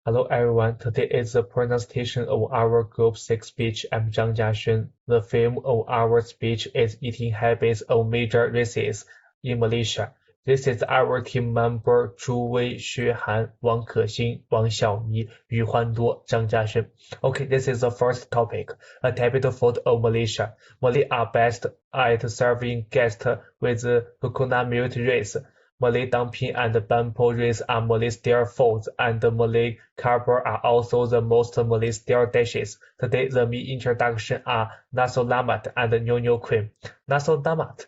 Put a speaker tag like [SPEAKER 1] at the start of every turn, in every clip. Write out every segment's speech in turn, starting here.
[SPEAKER 1] Hello everyone, today is the presentation of our Group 6 speech. I'm Zhang Jiaxun. The theme of our speech is Eating Habits of Major Races in Malaysia. This is our team member Zhu Wei, Xue Han, Wang Kexing, Wang Xiaomi, Yu Huanduo, Zhang Jiaxun. Okay, this is the first topic, a typical food of Malaysia. Malay are best at serving guests with coconut milk rice. Malay dumpling and bamboo rice are Malay-style foods, and Malay kebab are also the most Malay-style dishes. Today, the main introduction are nasi lemak and nyonya cream. Nasi lemak.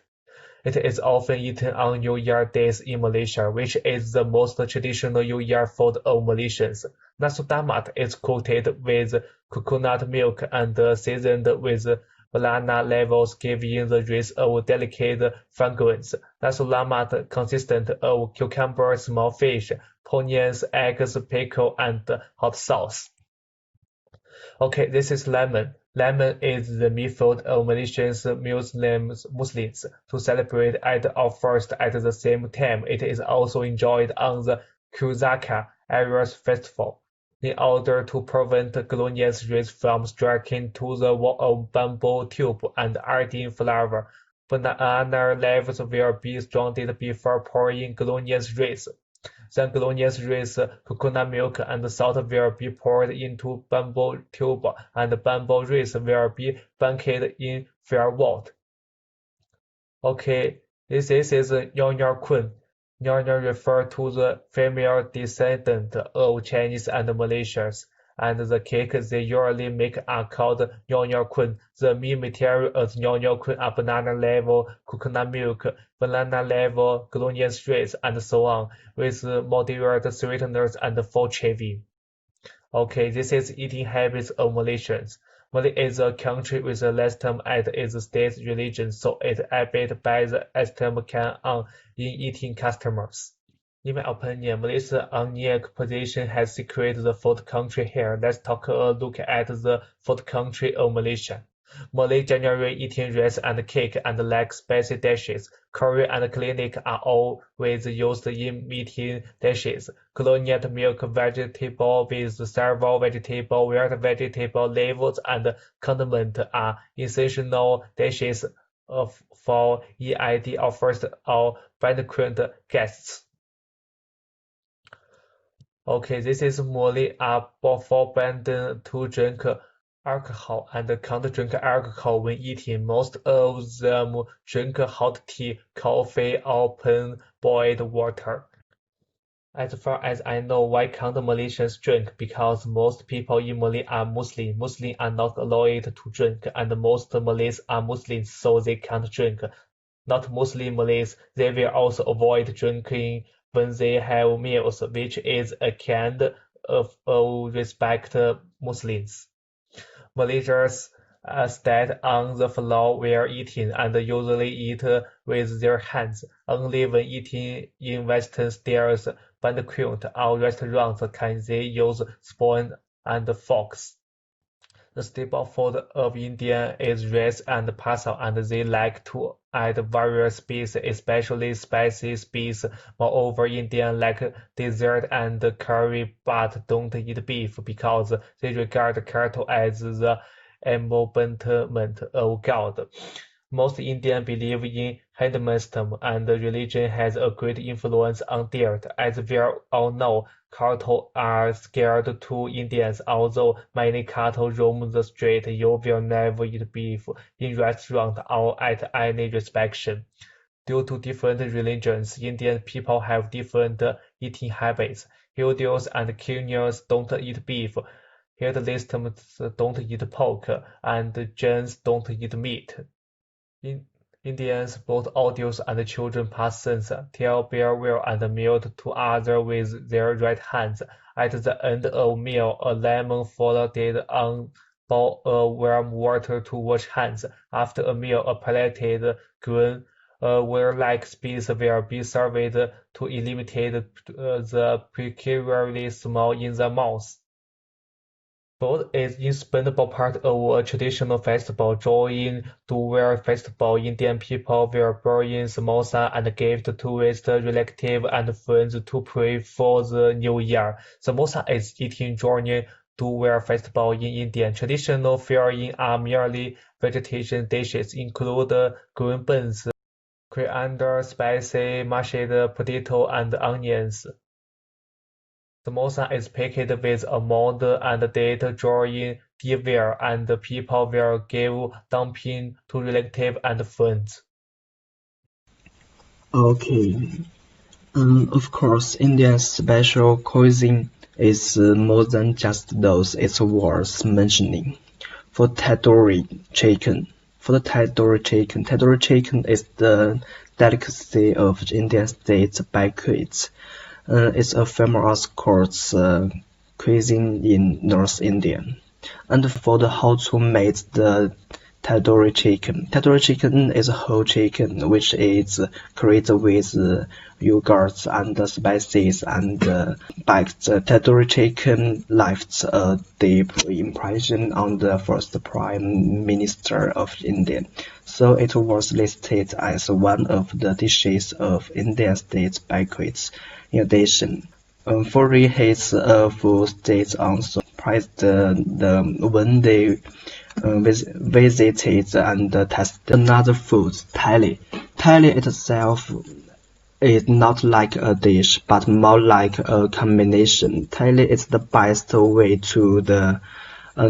[SPEAKER 1] It is often eaten on New Year days in Malaysia, which is the most traditional New Year food of Malaysians. Nasi lemak is cooked with coconut milk and seasoned with banana leaves, giving the rice a delicate fragrance. Nasi lemak consists of cucumber, small fish, onions, eggs, pickle, and hot sauce. Okay, this is lemon. Lemon is the main food of Malaysian Muslims to celebrate Eid al-Fitr at the same time. It is also enjoyed on the Kusaka Areas Festival. In order to prevent glutinous rays from striking to the wall of bamboo tube and adding flour, banana leaves will be stranded before pouring glutinous rays. Then glutinous rice, coconut milk, and salt will be poured into bamboo tube, and bamboo rice will be baked in fair water. Okay, this is Nyonya Kun. Nyonya refers to the female descendant of Chinese and Malaysians, and the cake they usually make are called Nyonya Kun. The main material of Nyonya Kun are banana level, coconut milk, banana level, glutinous rice, and so on, with moderate sweeteners and full shaving. Okay, this is eating habits of Malaysians. Malay is a country with a Islam as its state religion, so it abides by the Islam canon in eating customs. In my opinion, Malaysia's unique position has secured the food country here. Let's take a look at the food country of Malaysia. Malay generally eating rice and cake and like spicy dishes. Curry and clinic are always used in meeting dishes. Coconut milk vegetable with several vegetable, weird vegetable leaves and condiment are essential dishes for Eid or first or banquet guests. Okay, this is Molly are forbidden to drink alcohol and can't drink alcohol when eating. Most of them drink hot tea, coffee, or plain-boiled water. As far as I know, why can't Malaysians drink? Because most people in Malay are Muslim. Muslims are not allowed to drink, and most Malays are Muslims, so they can't drink. Not Muslim Malays, they will also avoid drinking when they have meals, which is a kind of respect Muslims. Malaysians stand on the floor while eating and usually eat with their hands. Only when eating in Western styles banquet or restaurants can they use spoon and forks. The staple food of India is rice and pasta, and they like to add various spices, especially spicy spices. Moreover, Indians like dessert and curry but don't eat beef because they regard cattle as the embodiment of God. Most Indians believe in Hinduism, and religion has a great influence on diet. As we all know, cattle are scared to Indians. Although many cattle roam the street, you will never eat beef in restaurant or at any reception. Due to different religions, Indian people have different eating habits. Hindus and Kenyans don't eat beef. Hinduists don't eat pork, and Jains don't eat meat. Indians, both adults and children pass sense, tell farewell and milk to others with their right hands. At the end of meal, a lemon floated on bowl of warm water to wash hands. After a meal, a plated green wire-like piece will be served to eliminate the peculiarly smell in the mouth. Food is indispensable part of a traditional festival. During Dual Festival, Indian people will burn samosa and give to tourists, relatives, and friends to pray for the new year. Samosa is eaten during Dual Festival in India. Traditional fare are merely vegetarian dishes, include green beans, coriander, spicy mashed potato, and onions. Samosa is packed with almond and date during New and people will give dumpling to relatives and friends.
[SPEAKER 2] Okay. Of course, India's special cuisine is more than just those it's worth mentioning. For tandoori chicken is the delicacy of Indian state banquets. It's a famous course cuisine in North India. And for the how to make the tandoori chicken. Tandoori chicken is a whole chicken which is created with yogurt and spices and baked. Tandoori chicken left a deep impression on the first Prime Minister of India, so it was listed as one of the dishes of Indian state banquets. In addition, foreign heads of states also praised when they visited and tested another food, thali. Thali itself is not like a dish, but more like a combination. Thali is the best way to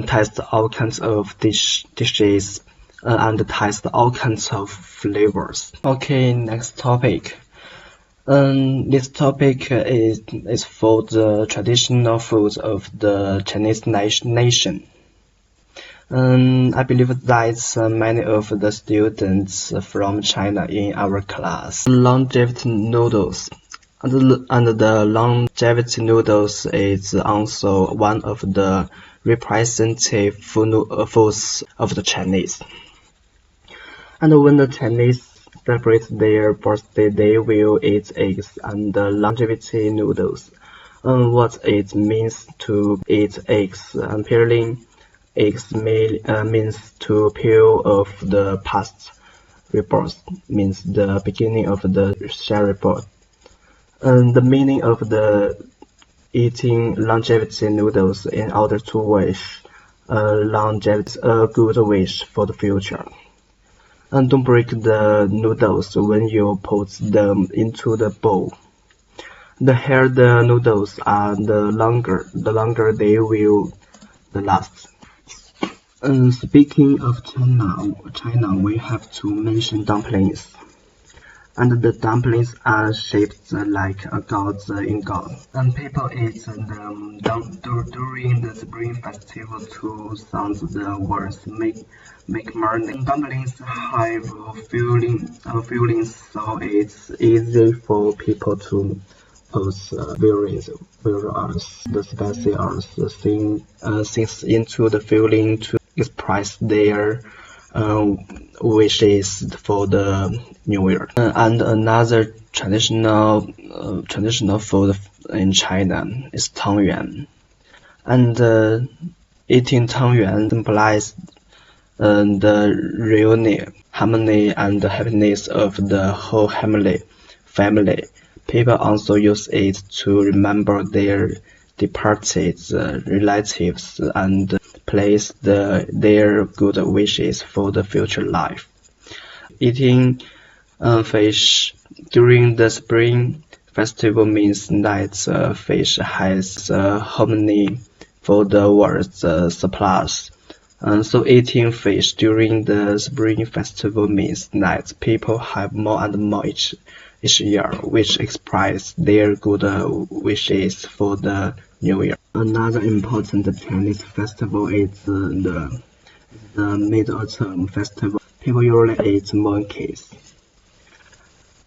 [SPEAKER 2] test all kinds of dishes and test all kinds of flavors. Okay, next topic. This topic is for the traditional foods of the Chinese nation. I believe that many of the students from China in our class. Longevity noodles. And the longevity noodles is also one of the representative foods of the Chinese. And when the Chinese celebrate their birthday, they will eat eggs and longevity noodles. What it means to eat eggs, peeling eggs means to peel off the past rebirth, means the beginning of the rebirth. The meaning of the eating longevity noodles in order to wish longevity, a good wish for the future. And don't break the noodles when you put them into the bowl. The higher the noodles are, the longer they will last. Speaking of China, we have to mention dumplings. And the dumplings are shaped like a gods in God. And people eat them during the Spring Festival to sound the words make merry. Dumplings have feelings, so it's easy for people to put various the special things into the feeling to express their wishes for the New Year. And another traditional food in China is tangyuan. And eating tangyuan symbolizes the reunion, harmony, and happiness of the whole family. People also use it to remember their departed relatives and place their good wishes for the future life. Eating fish during the Spring Festival means that fish has harmony for the world's supplies. So eating fish during the Spring Festival means that people have more and more each year, which express their good wishes for the New Year. Another important Chinese festival is the Mid-Autumn Festival. People usually eat monkeys.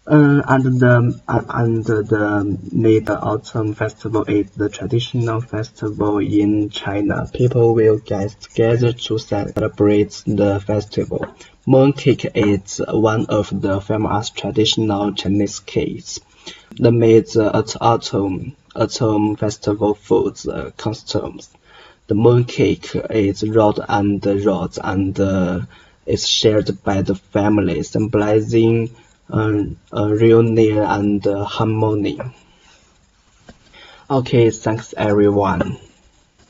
[SPEAKER 2] And the Mid-Autumn Festival is the traditional festival in China. People will get together to celebrate the festival. Mooncake is one of the famous traditional Chinese cakes. The Mid-Autumn Festival foods customs. The mooncake is rolled and rolled and is shared by the family, symbolizing reunion and harmony. Okay, thanks everyone.